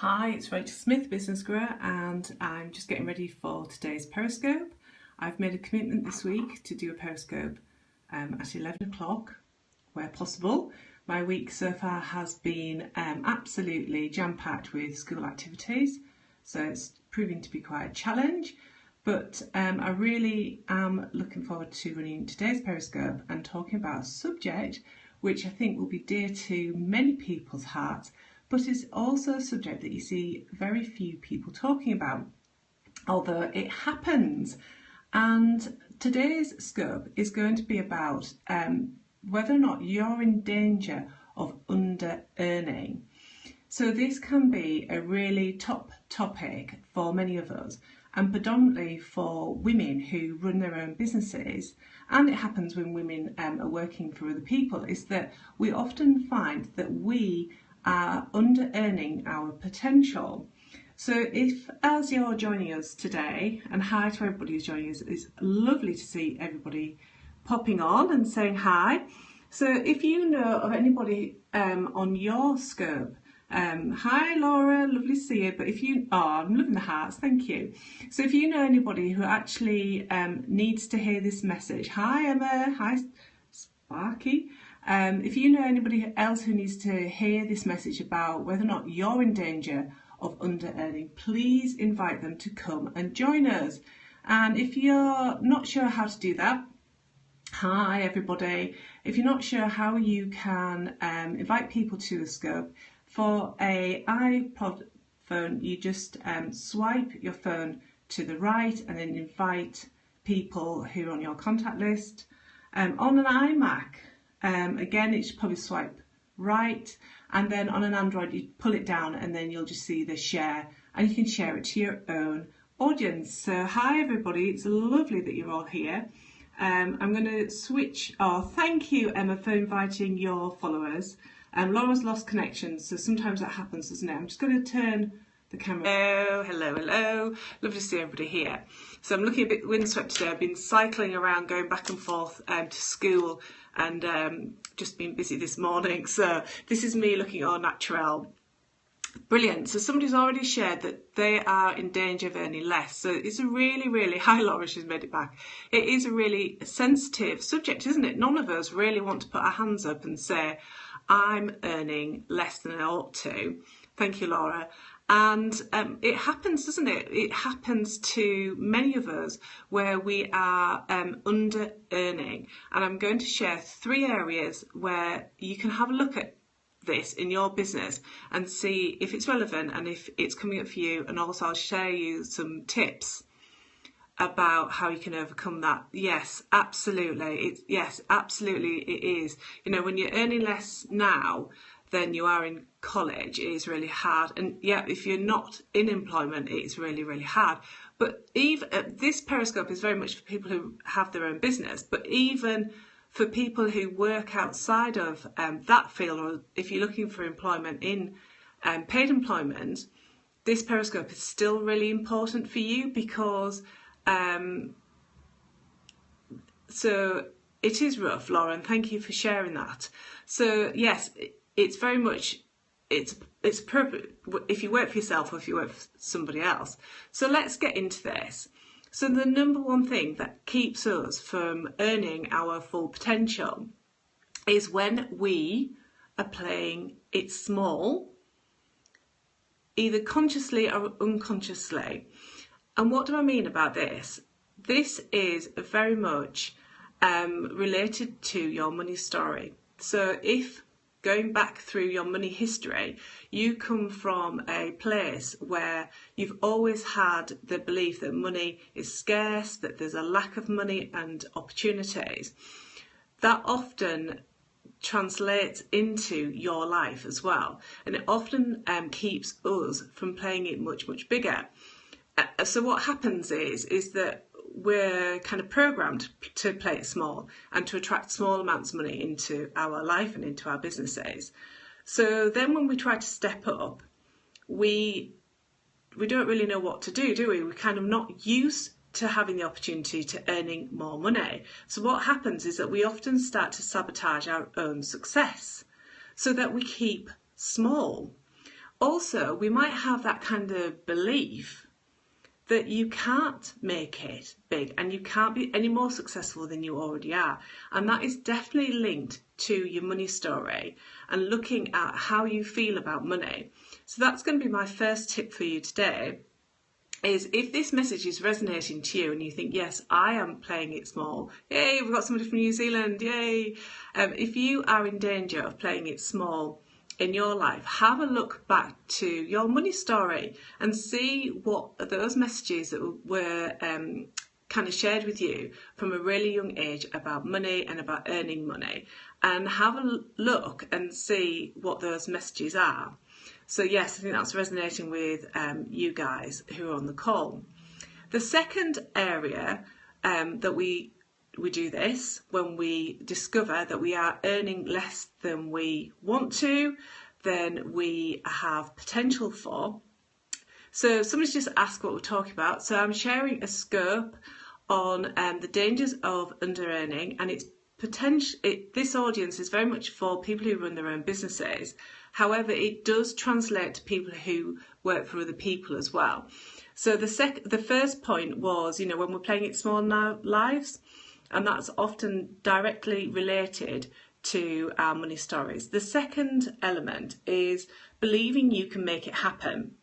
Hi, it's Rachel Smith, Business Grower, and I'm just getting ready for today's Periscope. I've made a commitment this week to do a Periscope at 11 o'clock where possible. My week so far has been absolutely jam-packed with school activities, so it's proving to be quite a challenge, but I really am looking forward to running today's Periscope and talking about a subject which I think will be dear to many people's hearts, but is also a subject that you see very few people talking about, although it happens. And today's scope is going to be about whether or not you're in danger of under-earning. So this can be a really top topic for many of us, and predominantly for women who run their own businesses, and it happens when women are working for other people, is that we often find that we are under-earning our potential. So if, as you're joining us today, and hi to everybody who's joining us, it's lovely to see everybody popping on and saying hi. So if you know of anybody on your scope, hi Laura, lovely to see you, but if you, I'm loving the hearts, thank you. So if you know anybody who actually needs to hear this message, hi Emma, hi Sparky. If you know anybody else who needs to hear this message about whether or not you're in danger of under-earning, please invite them to come and join us. And if you're not sure how to do that, hi everybody. If you're not sure how you can invite people to the scope, for a iPod phone, you just swipe your phone to the right and then invite people who are on your contact list. On an iMac, again, it's probably swipe right, and then on an Android you pull it down and then you'll just see the share, and you can share it to your own audience. So hi everybody, it's lovely that you're all here. I'm going to switch, thank you Emma for inviting your followers. Laura's lost connection, so sometimes that happens, doesn't it? I'm just going to turn the camera. Hello. Lovely to see everybody here. So I'm looking a bit windswept today. I've been cycling around, going back and forth to school, and just been busy this morning. So this is me looking au naturel. Brilliant. So somebody's already shared that they are in danger of earning less. So it's a really, hi Laura, she's made it back. It is a really sensitive subject, isn't it? None of us really want to put our hands up and say, I'm earning less than I ought to. Thank you, Laura. And it happens, doesn't it? It happens to many of us where we are under earning. And I'm going to share 3 areas where you can have a look at this in your business and see if it's relevant and if it's coming up for you. And also I'll share you some tips about how you can overcome that. Yes, absolutely. Yes, absolutely it is. You know, when you're earning less now than you are in college, it is really hard. And yeah, if you're not in employment, it's really hard. But even this Periscope is very much for people who have their own business, but even for people who work outside of that field, or if you're looking for employment in paid employment, this Periscope is still really important for you, because so it is rough, Laura, and thank you for sharing that. So yes, it's very much, it's appropriate if you work for yourself or if you work for somebody else. So let's get into this. So the number one thing that keeps us from earning our full potential is when we are playing it small, either consciously or unconsciously. And what do I mean about this? This is very much related to your money story. So if going back through your money history, you come from a place where you've always had the belief that money is scarce, that there's a lack of money and opportunities, that often translates into your life as well. And it often keeps us from playing it much bigger. So what happens is that we're kind of programmed to play it small and to attract small amounts of money into our life and into our businesses. So then when we try to step up, we don't really know what to do we? We're kind of not used to having the opportunity to earning more money. So what happens is that we often start to sabotage our own success so that we keep small. Also, we might have that kind of belief that you can't make it big and you can't be any more successful than you already are. And that is definitely linked to your money story and looking at how you feel about money. So that's going to be my first tip for you today, is if this message is resonating to you and you think, yes, I am playing it small. Yay, we've got somebody from New Zealand, yay. If you are in danger of playing it small in your life, have a look back to your money story and see what those messages that were kind of shared with you from a really young age about money and about earning money, and have a look and see what those messages are. So yes, I think that's resonating with you guys who are on the call. The second area that we do this when we discover that we are earning less than we want to, then we have potential for. So somebody's just asked what we're talking about. So I'm sharing a scope on the dangers of under-earning, and it's this audience is very much for people who run their own businesses. However, it does translate to people who work for other people as well. So the first point was, when we're playing it small in our lives, and that's often directly related to our money stories. The second element is believing you can make it happen.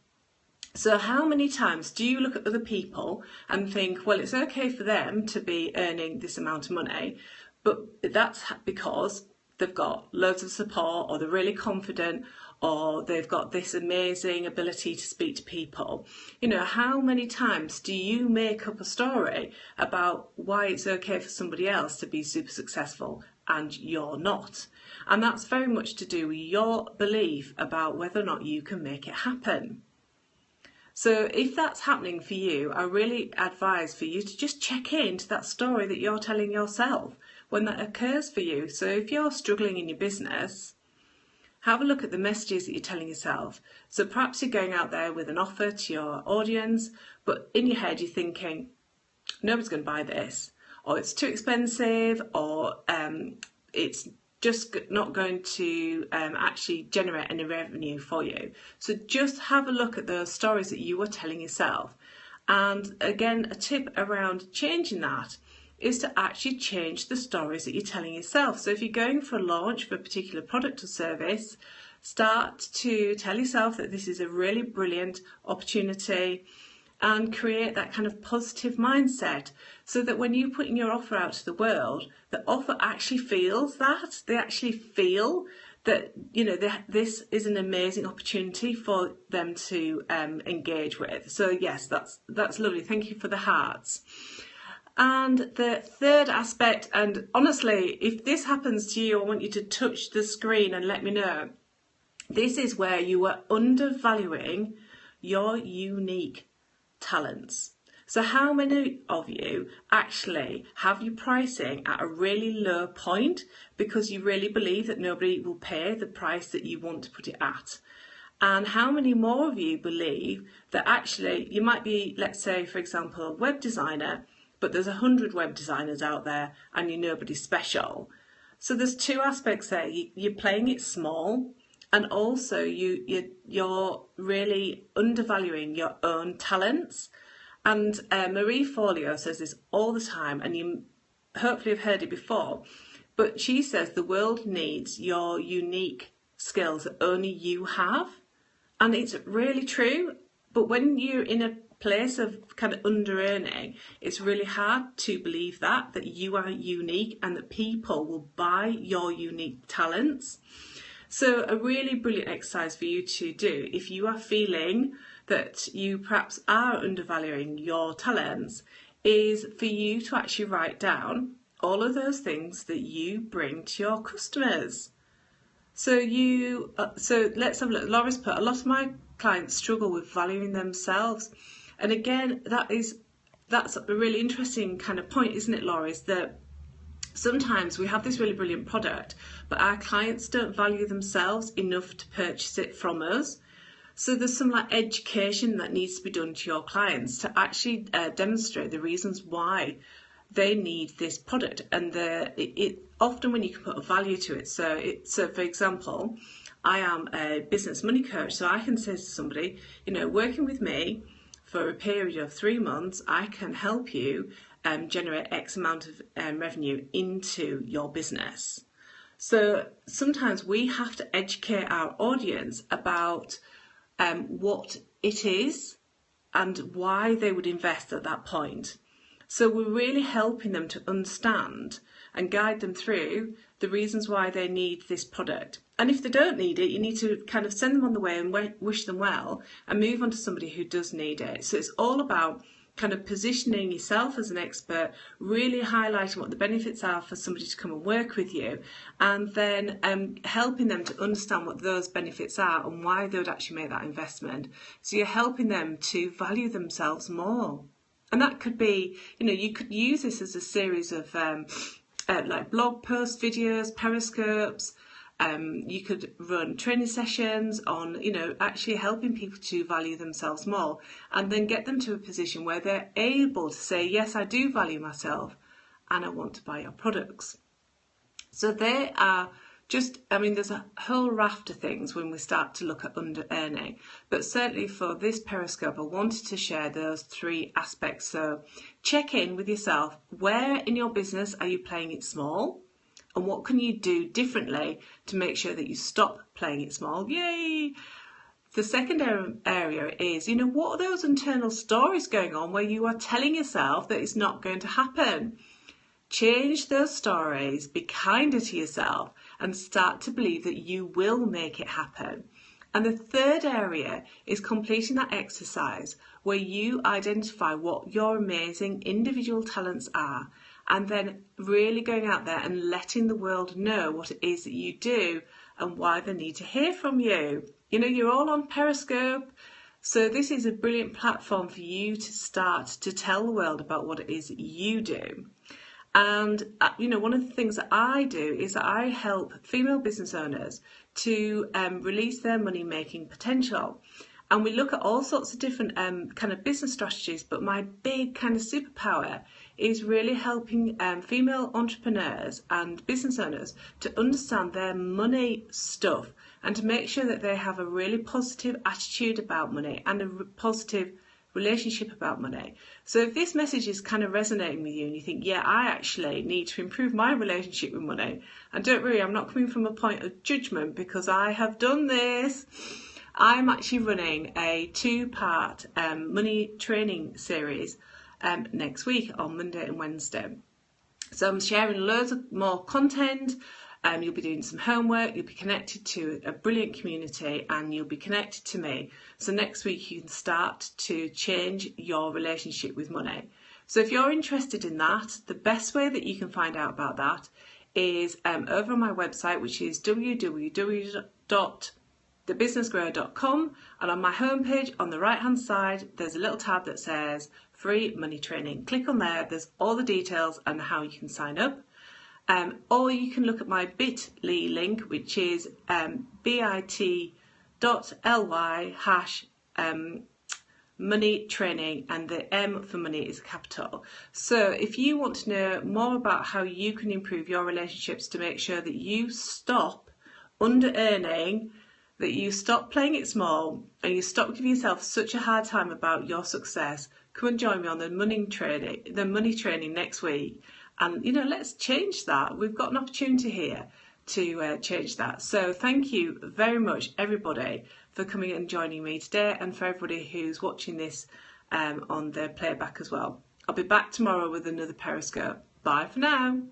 So how many times do you look at other people and think, well, it's okay for them to be earning this amount of money, but that's because they've got loads of support, or they're really confident, or they've got this amazing ability to speak to people. How many times do you make up a story about why it's okay for somebody else to be super successful and you're not? And that's very much to do with your belief about whether or not you can make it happen. So if that's happening for you, I really advise for you to just check into that story that you're telling yourself when that occurs for you. So if you're struggling in your business, have a look at the messages that you're telling yourself. So perhaps you're going out there with an offer to your audience, but in your head you're thinking, nobody's going to buy this, or it's too expensive, or it's just not going to actually generate any revenue for you. So just have a look at those stories that you are telling yourself. And again, a tip around changing that is to actually change the stories that you're telling yourself. So if you're going for a launch for a particular product or service, start to tell yourself that this is a really brilliant opportunity, and create that kind of positive mindset, so that when you put your offer out to the world, the offer actually feels that. They actually feel that, this is an amazing opportunity for them to engage with. So yes, that's lovely. Thank you for the hearts. And the third aspect, and honestly, if this happens to you, I want you to touch the screen and let me know. This is where you are undervaluing your unique talents. So how many of you actually have your pricing at a really low point because you really believe that nobody will pay the price that you want to put it at? And how many more of you believe that actually you might be, let's say, for example, a web designer, but there's 100 web designers out there and you're nobody special? So there's two aspects there. You're playing it small, and also you're really undervaluing your own talents. And Marie Forleo says this all the time, and you hopefully have heard it before, but she says the world needs your unique skills that only you have. And it's really true. But when you're in a place of kind of under-earning, it's really hard to believe that you are unique and that people will buy your unique talents. So a really brilliant exercise for you to do if you are feeling that you perhaps are undervaluing your talents is for you to actually write down all of those things that you bring to your customers. So let's have a look. Laura's put, a lot of my clients struggle with valuing themselves. And again, that's a really interesting kind of point, isn't it, Laura, is that sometimes we have this really brilliant product, but our clients don't value themselves enough to purchase it from us. So there's some education that needs to be done to your clients to actually demonstrate the reasons why they need this product, and often when you can put a value to it. So for example, I am a business money coach, so I can say to somebody, you know, working with me for a period of 3 months, I can help you generate X amount of revenue into your business. So sometimes we have to educate our audience about what it is and why they would invest at that point. So we're really helping them to understand and guide them through the reasons why they need this product. And if they don't need it, you need to kind of send them on the way and wish them well and move on to somebody who does need it. So it's all about kind of positioning yourself as an expert, really highlighting what the benefits are for somebody to come and work with you, and then helping them to understand what those benefits are and why they would actually make that investment. So you're helping them to value themselves more. And that could be, you know, you could use this as a series of like blog posts, videos, periscopes. You could run training sessions on, you know, actually helping people to value themselves more, and then get them to a position where they're able to say, yes, I do value myself and I want to buy your products. So they are just, I mean, there's a whole raft of things when we start to look at under earning, but certainly for this Periscope, I wanted to share those 3 aspects. So check in with yourself. Where in your business are you playing it small? And what can you do differently to make sure that you stop playing it small? Yay! The second area is, you know, what are those internal stories going on where you are telling yourself that it's not going to happen? Change those stories, be kinder to yourself, and start to believe that you will make it happen. And the third area is completing that exercise where you identify what your amazing individual talents are, and then really going out there and letting the world know what it is that you do and why they need to hear from you. You know, you're all on Periscope, so this is a brilliant platform for you to start to tell the world about what it is that you do. And, you know, one of the things that I do is that I help female business owners to release their money-making potential. And we look at all sorts of different kind of business strategies, but my big kind of superpower is really helping female entrepreneurs and business owners to understand their money stuff and to make sure that they have a really positive attitude about money and a positive relationship about money. So if this message is kind of resonating with you and you think, yeah, I actually need to improve my relationship with money, and don't worry, I'm not coming from a point of judgment because I have done this. I'm actually running a 2-part money training series next week on Monday and Wednesday. So I'm sharing loads of more content. You'll be doing some homework, you'll be connected to a brilliant community, and you'll be connected to me. So next week you can start to change your relationship with money. So if you're interested in that, the best way that you can find out about that is over on my website, which is www.thebusinessgrower.com, and on my homepage on the right hand side there's a little tab that says free money training. Click on there, there's all the details and how you can sign up. Or you can look at my bit.ly link, which is bit.ly/money training, and the M for money is capital. So if you want to know more about how you can improve your relationships to make sure that you stop under earning, that you stop playing it small, and you stop giving yourself such a hard time about your success, come and join me on the money training next week. And, you know, let's change that. We've got an opportunity here to change that. So thank you very much, everybody, for coming and joining me today, and for everybody who's watching this on the playback as well. I'll be back tomorrow with another Periscope. Bye for now.